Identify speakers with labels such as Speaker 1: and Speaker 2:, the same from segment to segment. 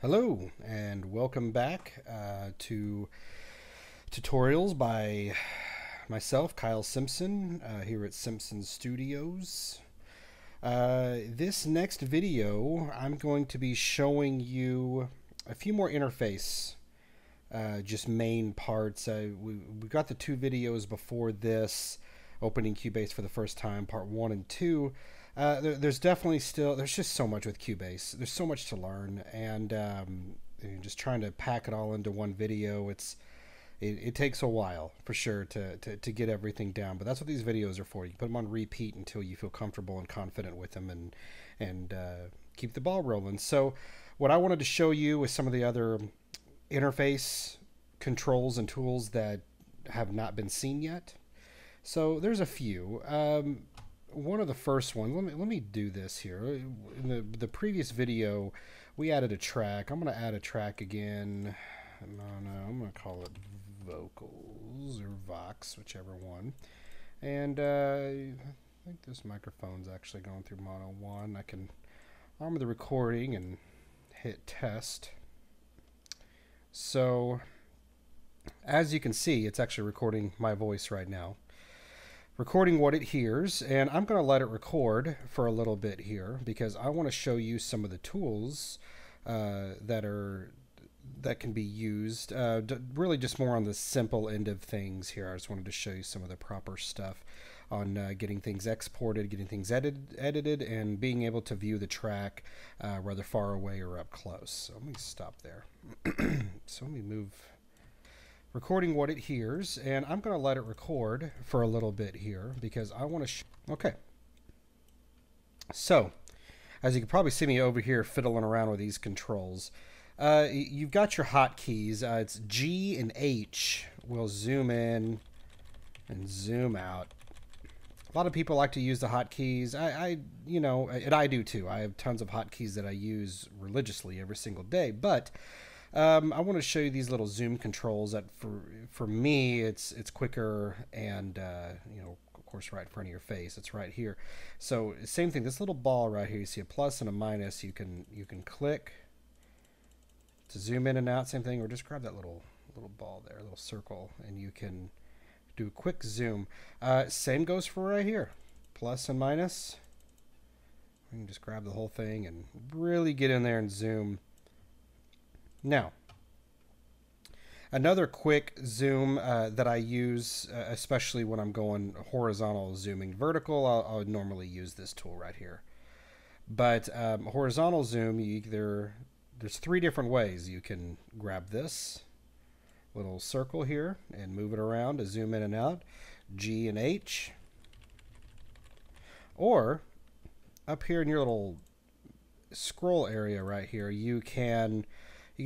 Speaker 1: Hello and welcome back to tutorials by myself, Kyle Simpson, here at Simpson Studios. This next video, I'm going to be showing you a few more interface, just main parts. We got the two videos before this, opening Cubase for the first time, part 1 and 2. There's definitely there's just so much with Cubase. There's so much to learn, and just trying to pack it all into one video, it takes a while for sure to get everything down. But that's what these videos are for. You put them on repeat until you feel comfortable and confident with them, and keep the ball rolling. So what I wanted to show you is some of the other interface controls and tools that have not been seen yet. So there's a few. One of the first ones, let me do this here. In the previous video, we added a track. I'm going to add a track again. No, I'm going to call it vocals or vox, whichever one. And I think this microphone's actually going through mono 1. I can arm the recording and hit test. So as you can see, it's actually recording my voice right now. Recording what it hears, and I'm going to let it record for a little bit here because I want to show you some of the tools that can be used. Really just more on the simple end of things here. I just wanted to show you some of the proper stuff on getting things exported, getting things edited, and being able to view the track whether far away or up close. So let me stop there. So let me move. Recording what it hears, and I'm going to let it record for a little bit here because I want to okay. So as you can probably see me over here fiddling around with these controls, you've got your hotkeys. It's G and H will zoom in and zoom out. A lot of people like to use the hotkeys. You know, and I do too. I have tons of hotkeys that I use religiously every single day, but I want to show you these little zoom controls that for me it's quicker, and you know, of course, right in front of your face. It's right here. So same thing. This little ball right here, you see a plus and a minus. You can click to zoom in and out. Same thing, or just grab that little ball there, a little circle, and you can do a quick zoom. Same goes for right here, plus and minus. You can just grab the whole thing and really get in there and zoom. Now, another quick zoom that I use, especially when I'm going horizontal zooming. Vertical, I would normally use this tool right here. But horizontal zoom, there's 3 different ways. You can grab this little circle here and move it around to zoom in and out, G and H. Or up here in your little scroll area right here, you can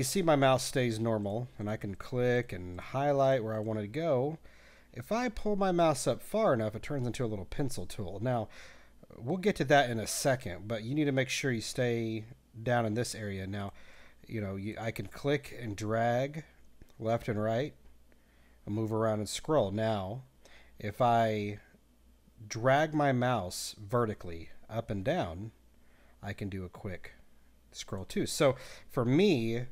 Speaker 1: see my mouse stays normal, and I can click and highlight where I want to go. If I pull my mouse up far enough, it turns into a little pencil tool. Now, we'll get to that in a second, but you need to make sure you stay down in this area. Now, you know, I can click and drag left and right and move around and scroll. Now, if I drag my mouse vertically up and down, I can do a quick scroll too. So for me,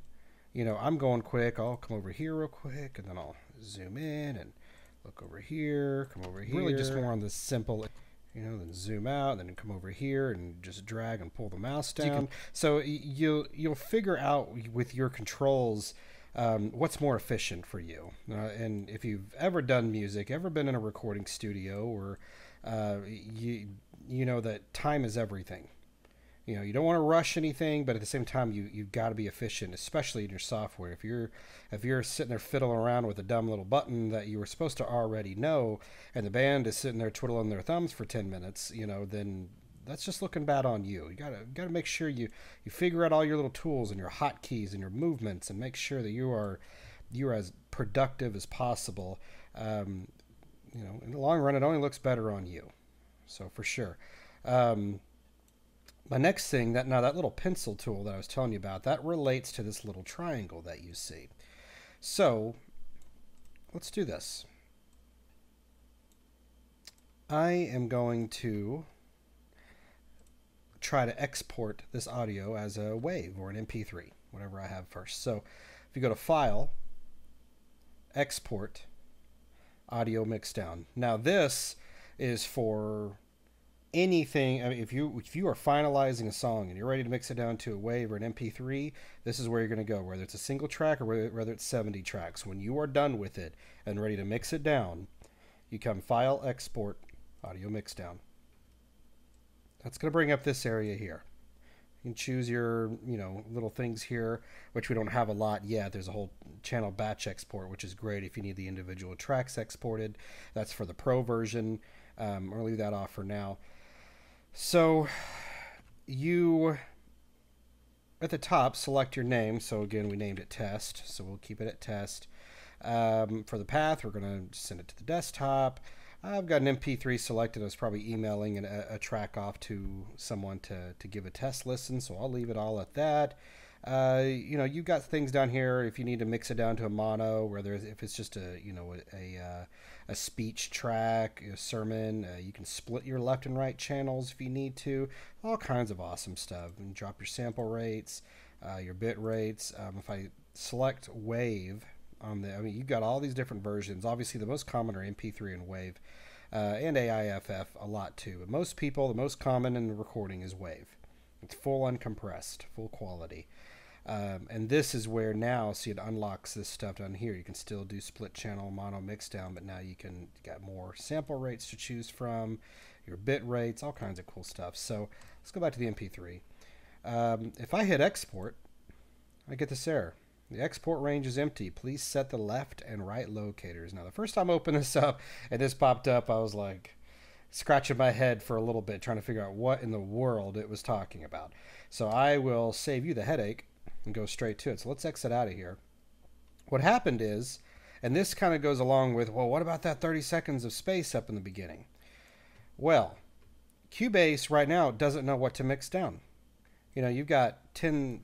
Speaker 1: you know, I'm going quick. I'll come over here real quick, and then I'll zoom in and look over here, come over here. Really just more on the simple, you know, then zoom out, then come over here and just drag and pull the mouse down. So you'll figure out with your controls what's more efficient for you. And if you've ever done music, ever been in a recording studio, or you know that time is everything. You know, you don't want to rush anything, but at the same time, you've got to be efficient, especially in your software. If you're sitting there fiddling around with a dumb little button that you were supposed to already know, and the band is sitting there twiddling their thumbs for 10 minutes, you know, then that's just looking bad on you. You gotta make sure you figure out all your little tools and your hotkeys and your movements, and make sure that you're as productive as possible. You know, in the long run, it only looks better on you. So for sure. My next thing, that little pencil tool that I was telling you about, that relates to this little triangle that you see. So let's do this. I am going to try to export this audio as a WAV or an MP3, whatever I have first. So if you go to File, Export, Audio Mixdown. Now this is for anything. I mean, if you are finalizing a song and you're ready to mix it down to a WAV or an MP3, this is where you're going to go, whether it's a single track or whether it's 70 tracks. When you are done with it and ready to mix it down, you come File, Export, Audio Mixdown. That's going to bring up this area here. You can choose your, little things here, which we don't have a lot yet. There's a whole channel batch export, which is great if you need the individual tracks exported. That's for the pro version. I'll leave that off for now. So you, at the top, select your name. So again, we named it test, so we'll keep it at test. For the path, we're going to send it to the desktop. I've got an MP3 selected. I was probably emailing a track off to someone to give a test listen, so I'll leave it all at that. You've got things down here if you need to mix it down to a mono, if it's just a speech track, a sermon. You can split your left and right channels if you need to. All kinds of awesome stuff. And drop your sample rates, your bit rates. If I select WAV, you've got all these different versions. Obviously, the most common are MP3 and WAV, and AIFF a lot too. But most people, the most common in the recording is WAV. It's full uncompressed, full quality. And this is where now, see, it unlocks this stuff down here. You can still do split channel, mono mixdown, but now you got more sample rates to choose from, your bit rates, all kinds of cool stuff. So let's go back to the MP3. If I hit export, I get this error. The export range is empty. Please set the left and right locators. Now, the first time I opened this up and this popped up, I was like scratching my head for a little bit, trying to figure out what in the world it was talking about. So I will save you the headache and go straight to it. So let's exit out of here. What happened is, and this kind of goes along with, well, what about that 30 seconds of space up in the beginning? Well, Cubase right now doesn't know what to mix down. You've got 10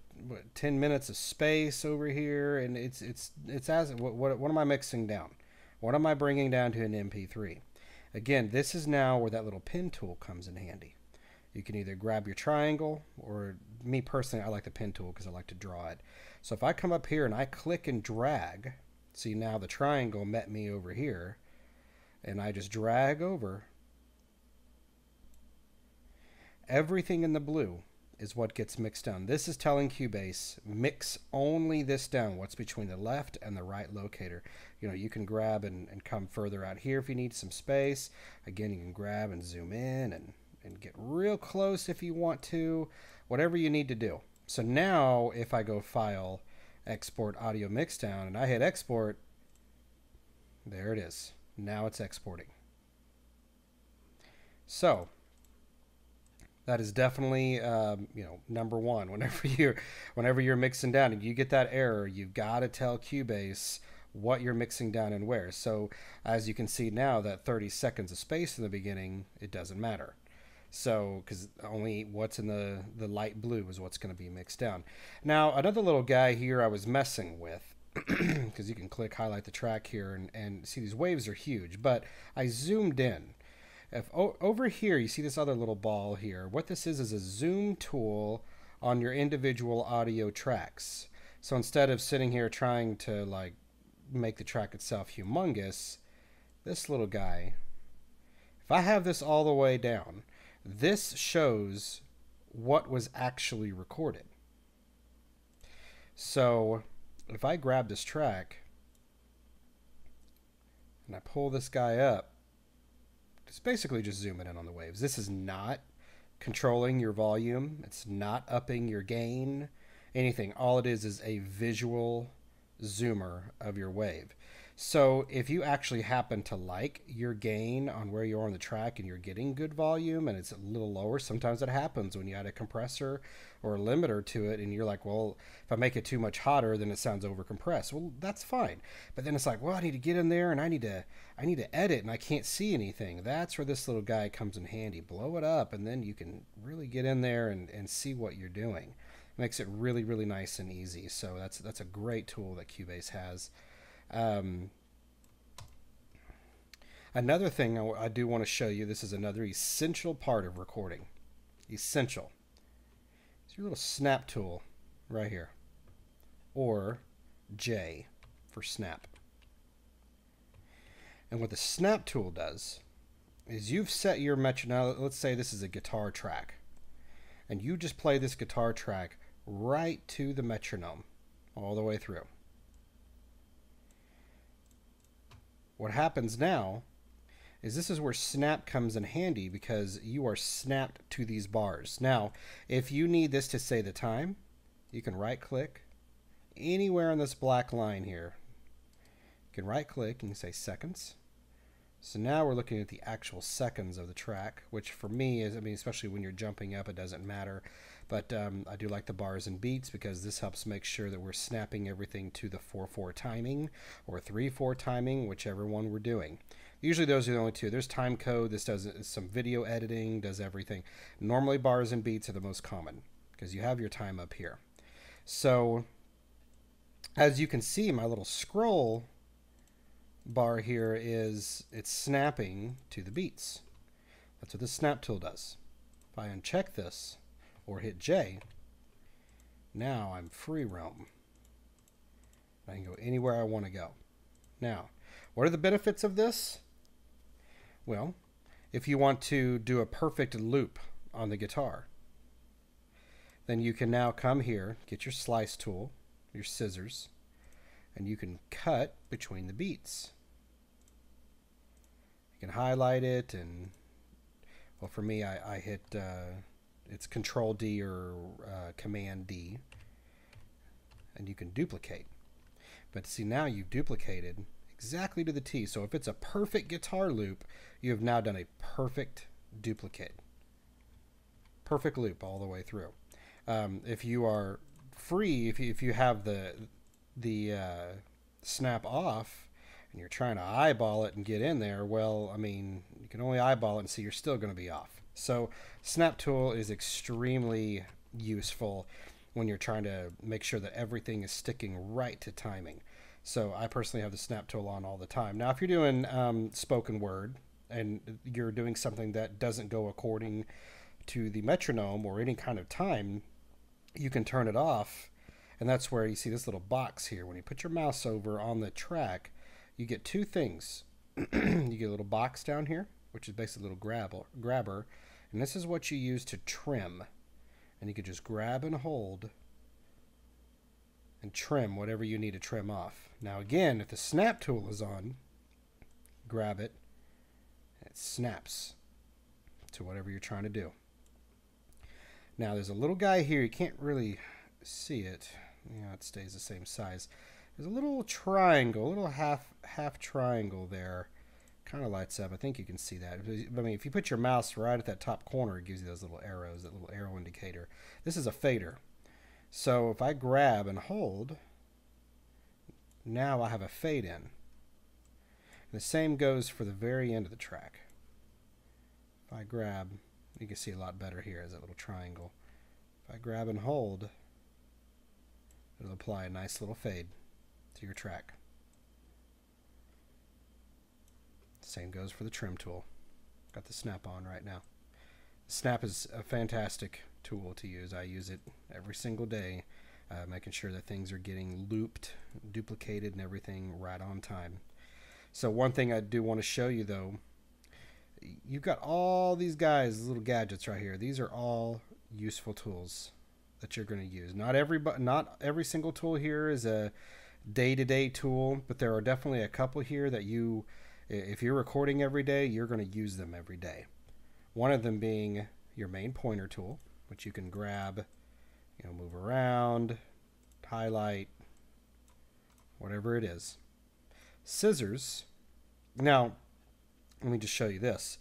Speaker 1: minutes of space over here, and it's as what am I mixing down? What am I bringing down to an MP3? Again, this is now where that little pen tool comes in handy. You can either grab your triangle, or me personally, I like the pen tool because I like to draw it. So if I come up here and I click and drag, see, now the triangle met me over here, and I just drag over, everything in the blue is what gets mixed down. This is telling Cubase, mix only this down, what's between the left and the right locator. You can grab and come further out here if you need some space. Again, you can grab and zoom in and get real close if you want to, whatever you need to do. So now if I go File, Export Audio Mixdown, and I hit Export, there it is. Now it's exporting. So that is definitely, number one. Whenever you're mixing down and you get that error, you've got to tell Cubase what you're mixing down and where. So as you can see now, that 30 seconds of space in the beginning, it doesn't matter. So, because only what's in the light blue is what's going to be mixed down. Now, another little guy here I was messing with, because you can click, highlight the track here, and see these waves are huge, but I zoomed in. Over here, you see this other little ball here. What this is a zoom tool on your individual audio tracks. So instead of sitting here trying to make the track itself humongous, this little guy, if I have this all the way down, this shows what was actually recorded. So if I grab this track and I pull this guy up, it's basically just zooming in on the waves. This is not controlling your volume. It's not upping your gain, anything. All it is a visual zoomer of your wave. So if you actually happen to like your gain on where you are on the track and you're getting good volume and it's a little lower, sometimes it happens when you add a compressor or a limiter to it and you're like, well, if I make it too much hotter, then it sounds over compressed. Well, that's fine. But then it's like, well, I need to get in there and I need to edit and I can't see anything. That's where this little guy comes in handy. Blow it up and then you can really get in there and see what you're doing. It makes it really, really nice and easy. So that's a great tool that Cubase has. Another thing I do want to show you, this is another essential part of recording. Essential. your little snap tool right here, or J for snap. And what the snap tool does is you've set your metronome. Now let's say this is a guitar track, and you just play this guitar track right to the metronome all the way through. What happens now is this is where snap comes in handy, because you are snapped to these bars. Now, if you need this to say the time, you can right click anywhere on this black line here. You can right click and you say seconds. So now we're looking at the actual seconds of the track, which for me is, I mean, especially when you're jumping up, it doesn't matter. But I do like the bars and beats, because this helps make sure that we're snapping everything to the 4/4 timing or 3/4 timing, whichever one we're doing. Usually those are the only two. There's time code. This does some video editing, does everything. Normally bars and beats are the most common, because you have your time up here. So as you can see, my little scroll bar here is, it's snapping to the beats. That's what the snap tool does. If I uncheck this or hit J, now I'm free roam. I can go anywhere I want to go. Now, what are the benefits of this? Well, if you want to do a perfect loop on the guitar, then you can now come here, get your slice tool, your scissors, and you can cut between the beats. You can highlight it, and well, for me, I hit it's Control D or Command D, and you can duplicate. But see, now you've duplicated exactly to the T. So if it's a perfect guitar loop, you have now done a perfect duplicate. Perfect loop all the way through. If you are free, if you have the snap off and you're trying to eyeball it and get in there, well, I mean, you can only eyeball it and see you're still going to be off. So snap tool is extremely useful when you're trying to make sure that everything is sticking right to timing. So I personally have the snap tool on all the time. Now, if you're doing spoken word and you're doing something that doesn't go according to the metronome or any kind of time, you can turn it off. And that's where you see this little box here. When you put your mouse over on the track, you get two things. You get a little box down here, which is basically a little grabber. And this is what you use to trim. And you can just grab and hold and trim whatever you need to trim off. Now again, if the snap tool is on, grab it, and it snaps to whatever you're trying to do. Now there's a little guy here, you can't really see it. Yeah, it stays the same size. There's a little triangle, a little half triangle there. Kind of lights up. I think you can see that. I mean, if you put your mouse right at that top corner, it gives you those little arrows, that little arrow indicator. This is a fader. So if I grab and hold, now I have a fade in. And the same goes for the very end of the track. If I grab, you can see a lot better here as that little triangle. If I grab and hold, it'll apply a nice little fade to your track. Same goes for the trim tool. Got the snap on right now. The snap is a fantastic tool to use. I use it every single day, making sure that things are getting looped, duplicated, and everything right on time. So one thing I do want to show you, though, you've got all these guys, little gadgets right here. These are all useful tools that you're going to use. Not every single tool here is a day-to-day tool, but there are definitely a couple here that you, if you're recording every day, you're going to use them every day. One of them being your main pointer tool, which you can grab, move around, highlight, whatever it is. Scissors. Now, let me just show you this.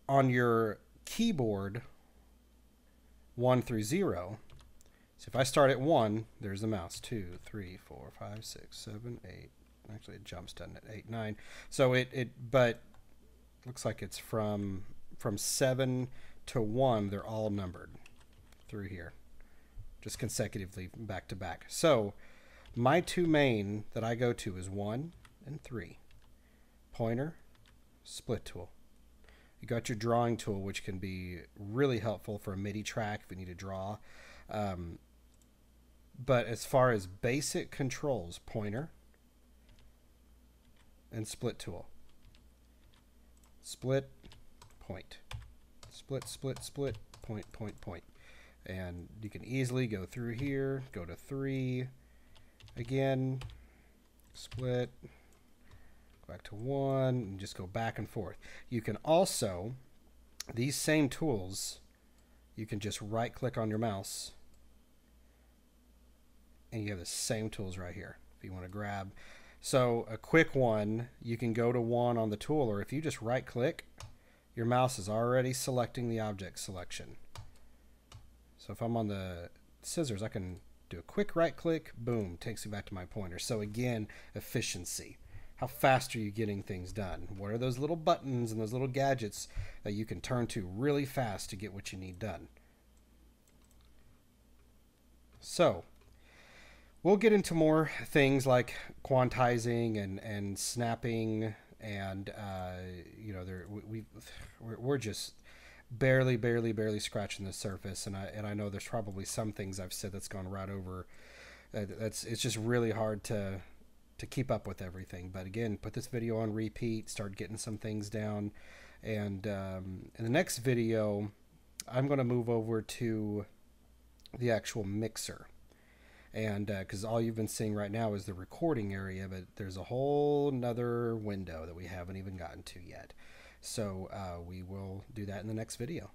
Speaker 1: On your keyboard, 1 through 0, so if I start at 1, there's the mouse. 2, 3, 4, 5, 6, 7, 8. Actually, it jumps, doesn't it? 8, 9. So but looks like it's from 7 to 1. They're all numbered through here, just consecutively back to back. So my two main that I go to is 1 and 3. Pointer, split tool. You got your drawing tool, which can be really helpful for a MIDI track if you need to draw. But as far as basic controls, pointer and split tool. Split, point. Split, split, split, point, point, point. And you can easily go through here, go to 3, again, split, go back to 1, and just go back and forth. You can also, these same tools, you can just right click on your mouse and you have the same tools right here if you want to grab. So a quick one, you can go to 1 on the tool, or if you just right click, your mouse is already selecting the object selection. So if I'm on the scissors, I can do a quick right click, boom, takes me back to my pointer. So again, efficiency. How fast are you getting things done? What are those little buttons and those little gadgets that you can turn to really fast to get what you need done? So we'll get into more things like quantizing and snapping, and you know, we're just barely scratching the surface, and I know there's probably some things I've said that's gone right over. It's just really hard to keep up with everything. But again, put this video on repeat, start getting some things down, and in the next video, I'm going to move over to the actual mixer. And because all you've been seeing right now is the recording area, but there's a whole nother window that we haven't even gotten to yet. So we will do that in the next video.